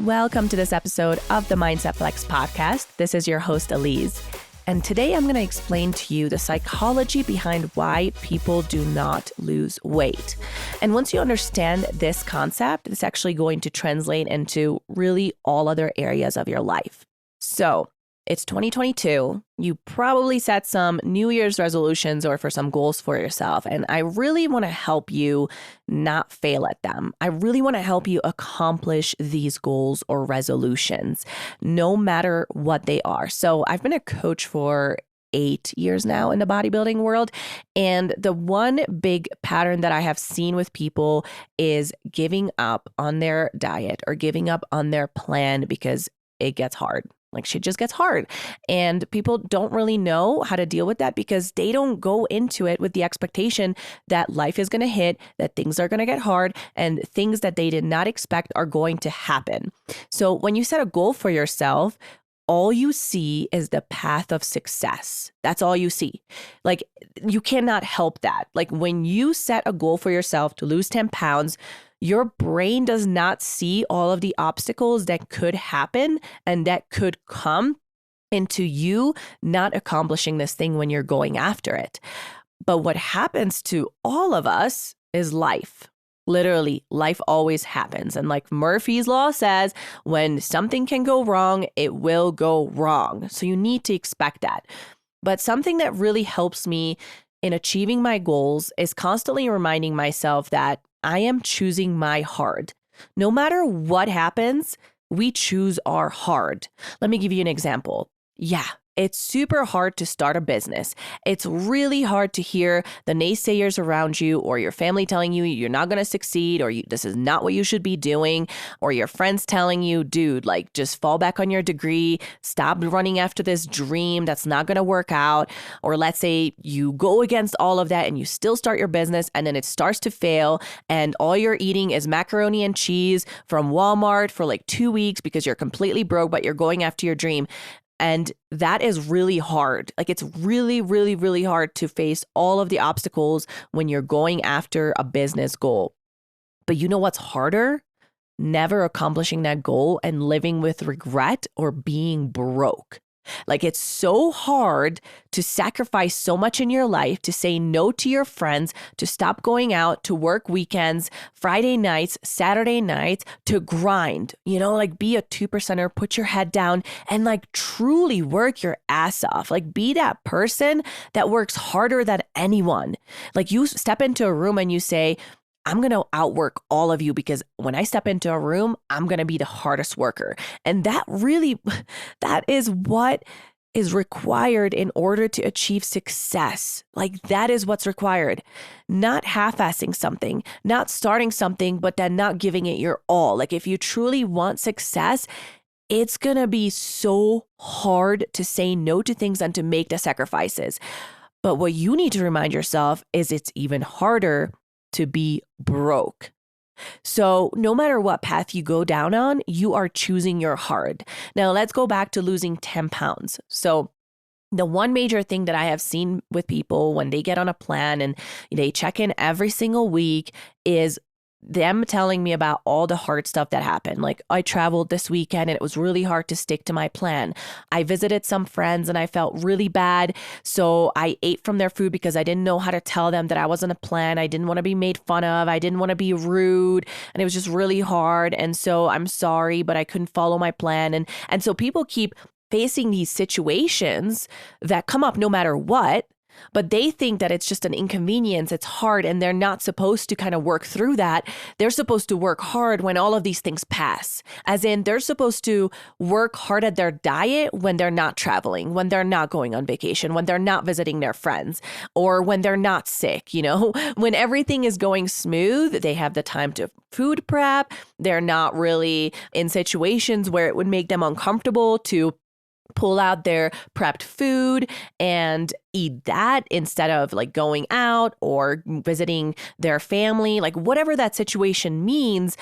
Welcome to this episode of the Mindset Flex podcast. This is your host, Elise. And today I'm going to explain to you the psychology behind why people do not lose weight. And once you understand this concept, it's actually going to translate into really all other areas of your life. So it's 2022. You probably set some New Year's resolutions or for some goals for yourself. And I really want to help you not fail at them. I really want to help you accomplish these goals or resolutions, no matter what they are. So I've been a coach for 8 years now in the bodybuilding world. And the one big pattern that I have seen with people is giving up on their diet or giving up on their plan because it gets hard. Like shit just gets hard. And people don't really know how to deal with that because they don't go into it with the expectation that life is going to hit, that things are going to get hard, and things that they did not expect are going to happen. So when you set a goal for yourself, all you see is the path of success. That's all you see. Like you cannot help that. Like when you set a goal for yourself to lose 10 pounds, your brain does not see all of the obstacles that could happen and that could come into you not accomplishing this thing when you're going after it. But what happens to all of us is life. Literally, life always happens. And like Murphy's Law says, when something can go wrong, it will go wrong. So you need to expect that. But something that really helps me in achieving my goals is constantly reminding myself that I am choosing my hard. No matter what happens, we choose our hard. Let me give you an example. Yeah, it's super hard to start a business. It's really hard to hear the naysayers around you or your family telling you you're not going to succeed or this is not what you should be doing, or your friends telling you, dude, like just fall back on your degree, stop running after this dream that's not going to work out. Or let's say you go against all of that and you still start your business and then it starts to fail and all you're eating is macaroni and cheese from Walmart for like 2 weeks because you're completely broke, but you're going after your dream. And that is really hard. Like it's really, really, really hard to face all of the obstacles when you're going after a business goal. But you know what's harder? Never accomplishing that goal and living with regret or being broke. Like it's so hard to sacrifice so much in your life, to say no to your friends, to stop going out, to work weekends, Friday nights, Saturday nights, to grind, like be a 2%er, put your head down and like truly work your ass off. Like be that person that works harder than anyone. Like you step into a room and you say, I'm going to outwork all of you because when I step into a room, I'm going to be the hardest worker. And that is what is required in order to achieve success. Like that is what's required. Not half-assing something, not starting something, but then not giving it your all. Like if you truly want success, it's going to be so hard to say no to things and to make the sacrifices. But what you need to remind yourself is it's even harder to be broke. So no matter what path you go down on, you are choosing your hard. Now let's go back to losing 10 pounds. So the one major thing that I have seen with people when they get on a plan and they check in every single week is them telling me about all the hard stuff that happened. Like I traveled this weekend and it was really hard to stick to my plan. I visited some friends and I felt really bad. So I ate from their food because I didn't know how to tell them that I wasn't a plan. I didn't want to be made fun of. I didn't want to be rude. And it was just really hard. And so I'm sorry, but I couldn't follow my plan. And so people keep facing these situations that come up no matter what. But they think that it's just an inconvenience, it's hard, and they're not supposed to kind of work through that. They're supposed to work hard when all of these things pass. As in, they're supposed to work hard at their diet when they're not traveling, when they're not going on vacation, when they're not visiting their friends, or when they're not sick, When everything is going smooth, they have the time to food prep. They're not really in situations where it would make them uncomfortable to pull out their prepped food and eat that instead of like going out or visiting their family, like whatever that situation means.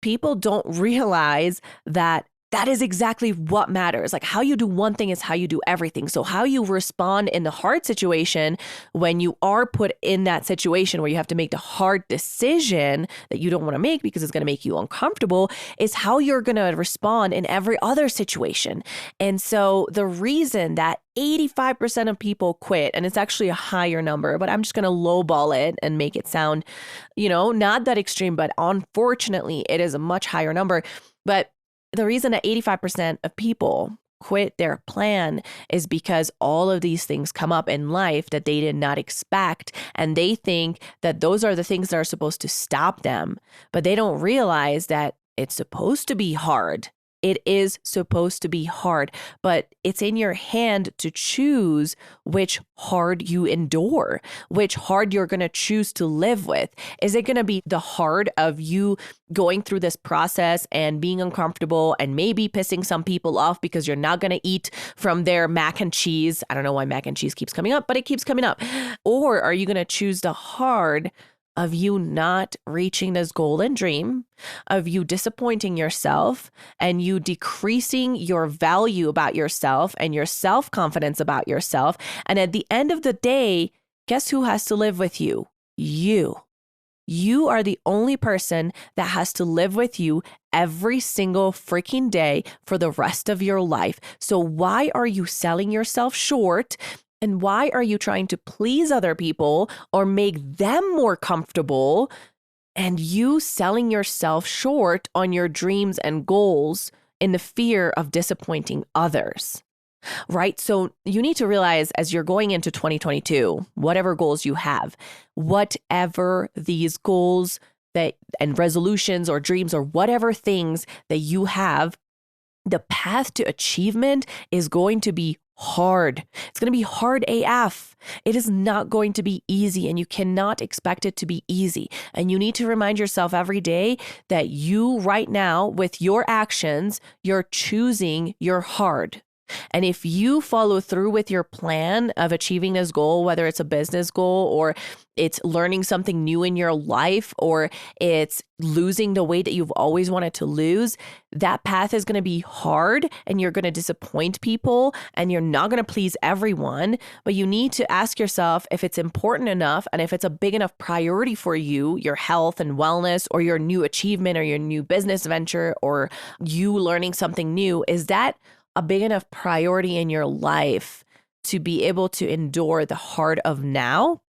People don't realize that That is exactly what matters. Like how you do one thing is how you do everything. So how you respond in the hard situation when you are put in that situation where you have to make the hard decision that you don't want to make because it's going to make you uncomfortable is how you're going to respond in every other situation. And so the reason that 85% of people quit, and it's actually a higher number, but I'm just going to lowball it and make it sound, not that extreme, but unfortunately it is a much higher number. But the reason that 85% of people quit their plan is because all of these things come up in life that they did not expect. And they think that those are the things that are supposed to stop them. But they don't realize that it's supposed to be hard. It is supposed to be hard, but it's in your hand to choose which hard you endure, which hard you're going to choose to live with. Is it going to be the hard of you going through this process and being uncomfortable and maybe pissing some people off because you're not going to eat from their mac and cheese? I don't know why mac and cheese keeps coming up, but it keeps coming up. Or are you going to choose the hard of you not reaching this goal and dream, of you disappointing yourself and you decreasing your value about yourself and your self-confidence about yourself? And at the end of the day, guess who has to live with you? You. You are the only person that has to live with you every single freaking day for the rest of your life. So why are you selling yourself short? And why are you trying to please other people or make them more comfortable, and you selling yourself short on your dreams and goals in the fear of disappointing others? Right? So you need to realize as you're going into 2022, whatever goals you have, whatever these goals that and resolutions or dreams or whatever things that you have, the path to achievement is going to be hard. It's going to be hard AF. It is not going to be easy, and you cannot expect it to be easy. And you need to remind yourself every day that you right now, with your actions, you're choosing your hard. And if you follow through with your plan of achieving this goal, whether it's a business goal or it's learning something new in your life or it's losing the weight that you've always wanted to lose, that path is going to be hard and you're going to disappoint people and you're not going to please everyone. But you need to ask yourself if it's important enough and if it's a big enough priority for you, your health and wellness or your new achievement or your new business venture or you learning something new. Is that a big enough priority in your life to be able to endure the hard of now,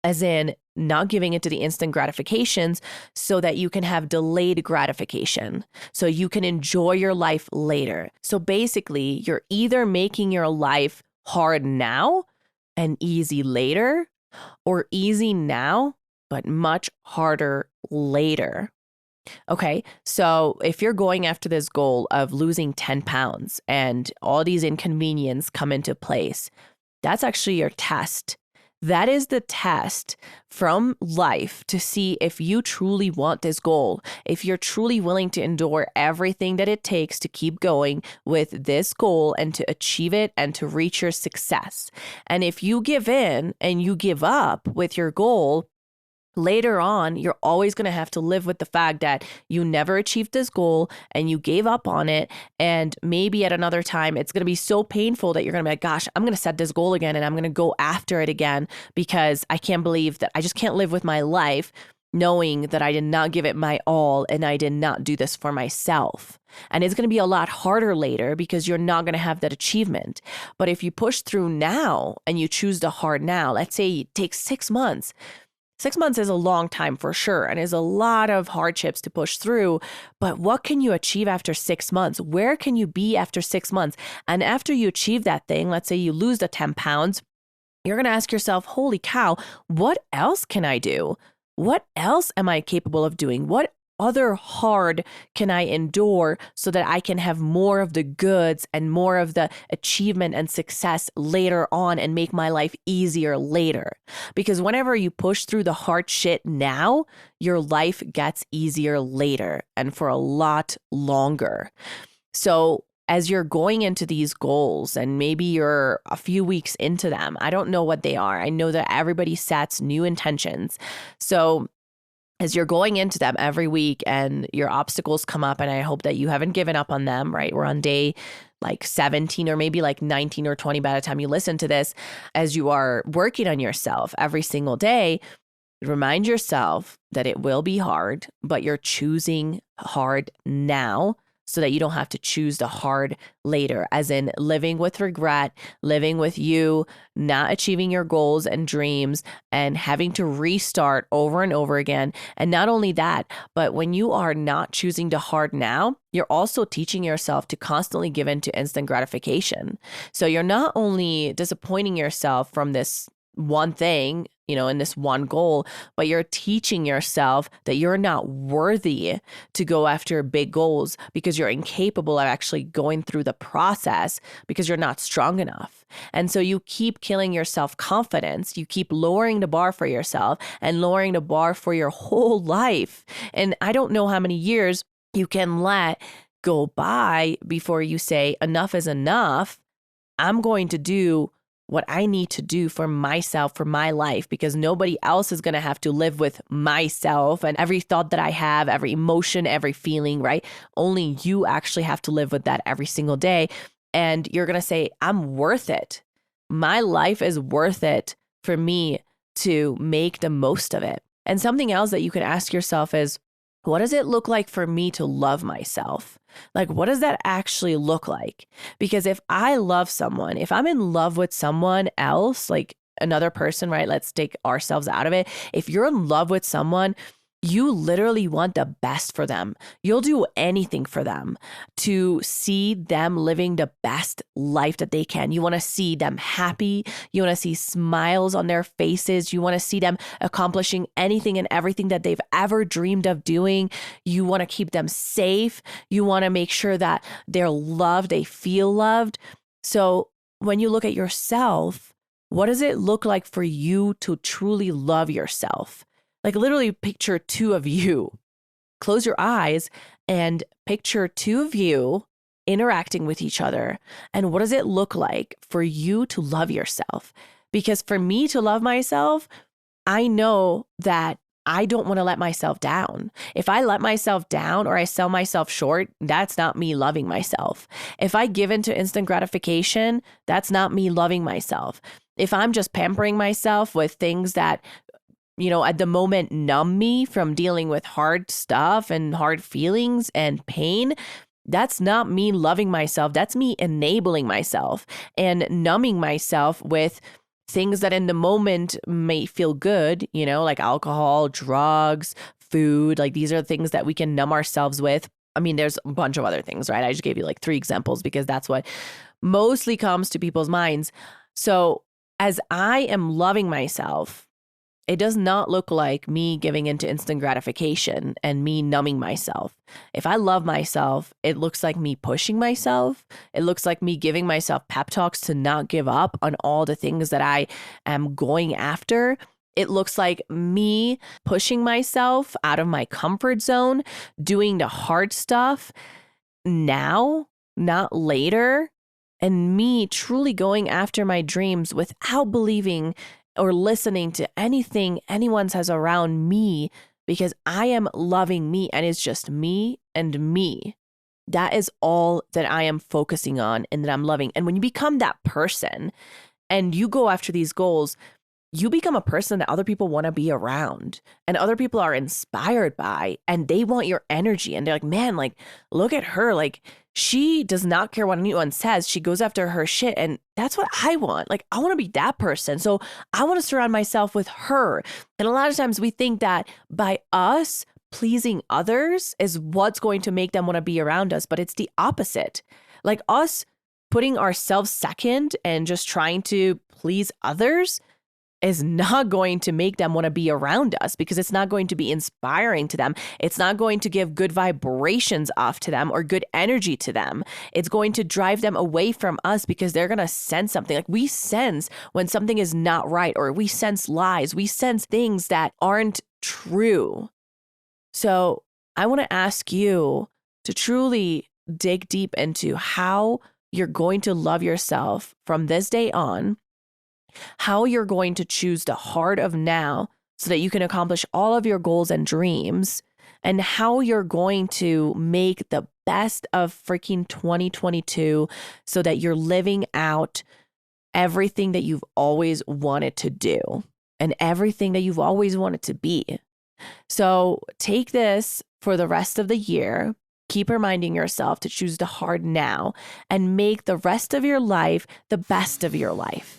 as in not giving into the instant gratifications so that you can have delayed gratification, so you can enjoy your life later. So basically, you're either making your life hard now and easy later, or easy now, but much harder later. Okay, so if you're going after this goal of losing 10 pounds and all these inconveniences come into place, that's actually your test. That is the test from life to see if you truly want this goal, if you're truly willing to endure everything that it takes to keep going with this goal and to achieve it and to reach your success. And if you give in and you give up with your goal, later on, you're always going to have to live with the fact that you never achieved this goal and you gave up on it. And maybe at another time, it's going to be so painful that you're going to be like, gosh, I'm going to set this goal again and I'm going to go after it again because I can't believe that I just can't live with my life knowing that I did not give it my all and I did not do this for myself. And it's going to be a lot harder later because you're not going to have that achievement. But if you push through now and you choose the hard now, let's say it takes 6 months. 6 months is a long time for sure, and is a lot of hardships to push through. But what can you achieve after 6 months? Where can you be after 6 months? And after you achieve that thing, let's say you lose the 10 pounds, you're going to ask yourself, holy cow, what else can I do? What else am I capable of doing? What other hard can I endure so that I can have more of the goods and more of the achievement and success later on and make my life easier later? Because whenever you push through the hard shit now, your life gets easier later and for a lot longer. So as you're going into these goals and maybe you're a few weeks into them, I don't know what they are. I know that everybody sets new intentions. So as you're going into them every week and your obstacles come up, and I hope that you haven't given up on them, right? We're on day like 17 or maybe like 19 or 20 by the time you listen to this. As you are working on yourself every single day, remind yourself that it will be hard, but you're choosing hard now so that you don't have to choose the hard later, as in living with regret, living with you not achieving your goals and dreams and having to restart over and over again. And not only that, but when you are not choosing the hard now, you're also teaching yourself to constantly give in to instant gratification. So you're not only disappointing yourself from this one thing, in this one goal, but you're teaching yourself that you're not worthy to go after big goals because you're incapable of actually going through the process because you're not strong enough. And so you keep killing your self-confidence. You keep lowering the bar for yourself and lowering the bar for your whole life. And I don't know how many years you can let go by before you say, enough is enough. I'm going to do what I need to do for myself, for my life, because nobody else is going to have to live with myself and every thought that I have, every emotion, every feeling, right? Only you actually have to live with that every single day. And you're going to say, I'm worth it. My life is worth it for me to make the most of it. And something else that you can ask yourself is, what does it look like for me to love myself? Like, what does that actually look like? Because if I love someone, if I'm in love with someone else, like another person, right? Let's take ourselves out of it. If you're in love with someone, you literally want the best for them. You'll do anything for them to see them living the best life that they can. You want to see them happy. You want to see smiles on their faces. You want to see them accomplishing anything and everything that they've ever dreamed of doing. You want to keep them safe. You want to make sure that they're loved, they feel loved. So when you look at yourself, what does it look like for you to truly love yourself? Like literally picture two of you. Close your eyes and picture two of you interacting with each other. And what does it look like for you to love yourself? Because for me to love myself, I know that I don't want to let myself down. If I let myself down or I sell myself short, that's not me loving myself. If I give into instant gratification, that's not me loving myself. If I'm just pampering myself with things that at the moment numb me from dealing with hard stuff and hard feelings and pain, that's not me loving myself. That's me enabling myself and numbing myself with things that in the moment may feel good, like alcohol, drugs, food. Like these are things that we can numb ourselves with. I mean, there's a bunch of other things, right? I just gave you like 3 examples because that's what mostly comes to people's minds. So as I am loving myself, it does not look like me giving into instant gratification and me numbing myself. If I love myself, it looks like me pushing myself. It looks like me giving myself pep talks to not give up on all the things that I am going after. It looks like me pushing myself out of my comfort zone, doing the hard stuff now, not later, and me truly going after my dreams without believing or listening to anything anyone says around me, because I am loving me and it's just me and me. That is all that I am focusing on and that I'm loving. And when you become that person and you go after these goals, you become a person that other people want to be around and other people are inspired by, and they want your energy. And they're like, man, like, look at her. Like, she does not care what anyone says. She goes after her shit. And that's what I want. Like, I want to be that person. So I want to surround myself with her. And a lot of times we think that by us pleasing others is what's going to make them want to be around us. But it's the opposite. Like us putting ourselves second and just trying to please others is not going to make them want to be around us, because it's not going to be inspiring to them. It's not going to give good vibrations off to them or good energy to them. It's going to drive them away from us because they're going to sense something. Like we sense when something is not right, or we sense lies. We sense things that aren't true. So I want to ask you to truly dig deep into how you're going to love yourself from this day on, how you're going to choose the heart of now so that you can accomplish all of your goals and dreams, and how you're going to make the best of freaking 2022 so that you're living out everything that you've always wanted to do and everything that you've always wanted to be. So take this for the rest of the year. Keep reminding yourself to choose the hard now and make the rest of your life the best of your life.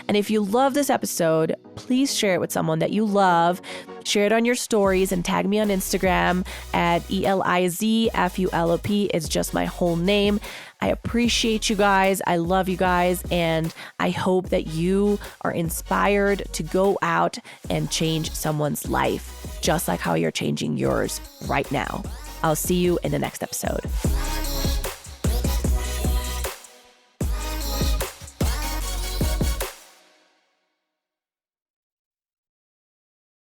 And if you love this episode, please share it with someone that you love. Share it on your stories and tag me on Instagram at ELIZFULOP. It's just my whole name. I appreciate you guys. I love you guys. And I hope that you are inspired to go out and change someone's life, just like how you're changing yours right now. I'll see you in the next episode.